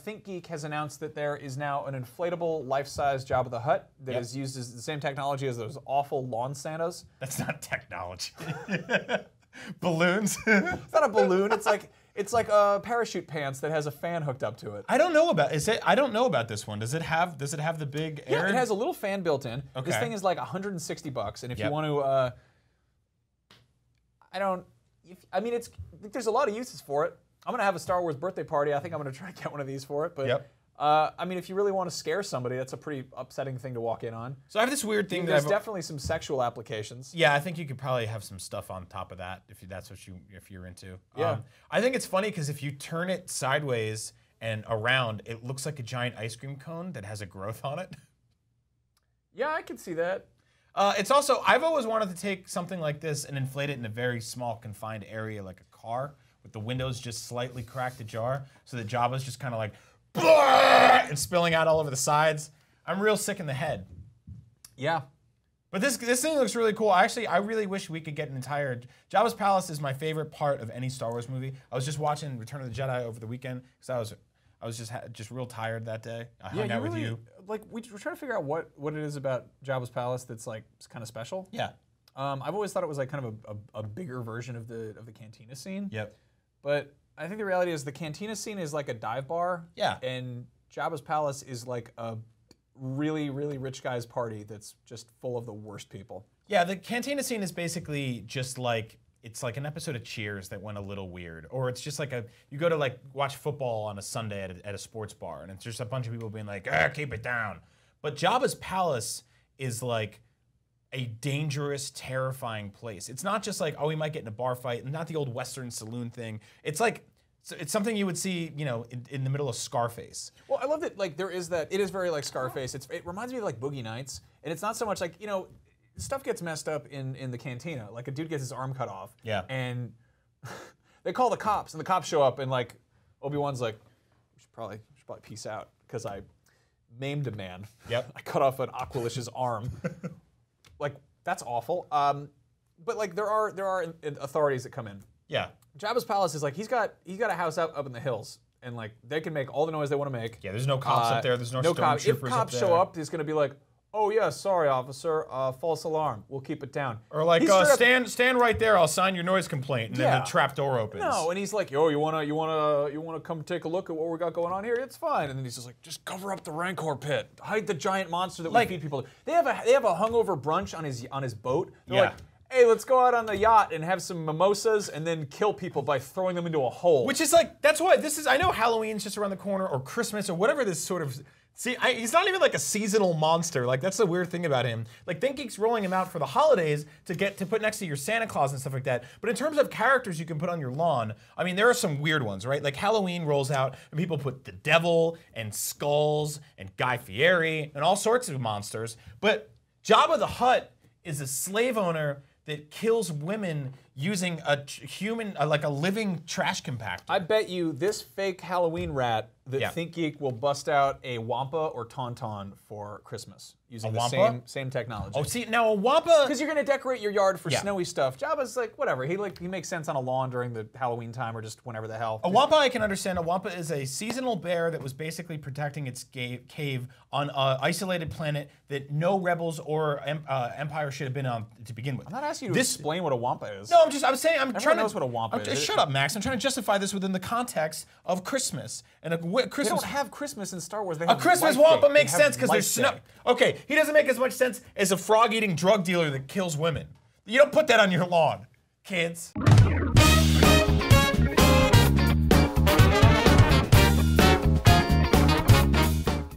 ThinkGeek has announced that there is now an inflatable, life-size Jabba the Hutt that is used as the same technology as those awful lawn Santas. That's not technology. Balloons. It's not a balloon. It's like a parachute pants that has a fan hooked up to it. I don't know about. I don't know about this one. Does it have the big air? Yeah, it has a little fan built in. Okay. This thing is like $160, and if you want to, I mean, there's a lot of uses for it. I'm gonna have a Star Wars birthday party. I think I'm gonna try to get one of these for it. But I mean, if you really want to scare somebody, that's a pretty upsetting thing to walk in on. So I have this weird thing. There's definitely some sexual applications. Yeah, I think you could probably have some stuff on top of that if that's what you're into. Yeah. I think it's funny because if you turn it sideways and around, it looks like a giant ice cream cone that has a growth on it. Yeah, I can see that. It's also, I've always wanted to take something like this and inflate it in a very small confined area like a car with the windows just slightly cracked ajar so that Jabba's just kind of like and spilling out all over the sides. I'm real sick in the head. Yeah. But this thing looks really cool. Actually, I really wish we could get an entire... Jabba's Palace is my favorite part of any Star Wars movie. I was just watching Return of the Jedi over the weekend because I was just real tired that day. I hung out with you. Like, we're trying to figure out what it is about Jabba's Palace that's like kind of special. Yeah. I've always thought it was like kind of a bigger version of the cantina scene. Yep. But I think the reality is the cantina scene is like a dive bar. Yeah. And Jabba's Palace is like a really, really rich guy's party that's just full of the worst people. Yeah, the cantina scene is basically just like, it's like an episode of Cheers that went a little weird. Or it's just like you go to like watch football on a Sunday at a sports bar and it's just a bunch of people being like, keep it down. But Jabba's Palace is like a dangerous, terrifying place. It's not just like, oh, we might get in a bar fight, and not the old Western saloon thing. It's like, it's something you would see, you know, in the middle of Scarface. Well, I love that, like, there is that, it is very like Scarface. It reminds me of like Boogie Nights, and it's not so much like, you know, stuff gets messed up in the cantina. Like a dude gets his arm cut off. Yeah. And they call the cops, and the cops show up, and like, Obi-Wan's like, we should probably peace out, because I maimed a man. Yep. I cut off an Aqualish's arm. Like, that's awful. But like, there are authorities that come in. Yeah. Jabba's Palace is like, he's got a house up in the hills, and like, they can make all the noise they want to make. Yeah, there's no cops up there. There's no cops. stormtroopers If cops show up, he's gonna be like, oh yeah, sorry officer, false alarm. We'll keep it down. Or like, stand right there. I'll sign your noise complaint, and then the trap door opens. No, and he's like, yo, you wanna come take a look at what we got going on here? It's fine. And then he's just like, just cover up the Rancor pit, hide the giant monster that we feed people. They have a hungover brunch on his boat. They're like, hey, let's go out on the yacht and have some mimosas and then kill people by throwing them into a hole. Which is like, that's why this is, I know Halloween's just around the corner, or Christmas, or whatever this sort of, see, he's not even like a seasonal monster. Like, that's the weird thing about him. Like, ThinkGeek's rolling him out for the holidays to put next to your Santa Claus and stuff like that. But in terms of characters you can put on your lawn, I mean, there are some weird ones, right? Like, Halloween rolls out, and people put the devil, and skulls, and Guy Fieri, and all sorts of monsters. But Jabba the Hutt is a slave owner that kills women using a human, like a living trash compactor. I bet you this fake Halloween rat that ThinkGeek will bust out a Wampa or Tauntaun for Christmas using the same technology. Oh, see, now a Wampa... Because you're gonna decorate your yard for snowy stuff. Jabba's like, whatever, he makes sense on a lawn during the Halloween time or just whenever the hell. A Wampa I can understand. A Wampa is a seasonal bear that was basically protecting its cave on an isolated planet that no rebels or Empire should have been on to begin with. I'm not asking you to explain what a Wampa is. No, I'm saying, Everyone knows what a Wampa is. Shut up, Max. I'm trying to justify this within the context of Christmas. And Christmas. They don't have Christmas in Star Wars. They a have Christmas Wampa makes sense because there's snow. Okay, he doesn't make as much sense as a frog-eating drug dealer that kills women. You don't put that on your lawn, kids.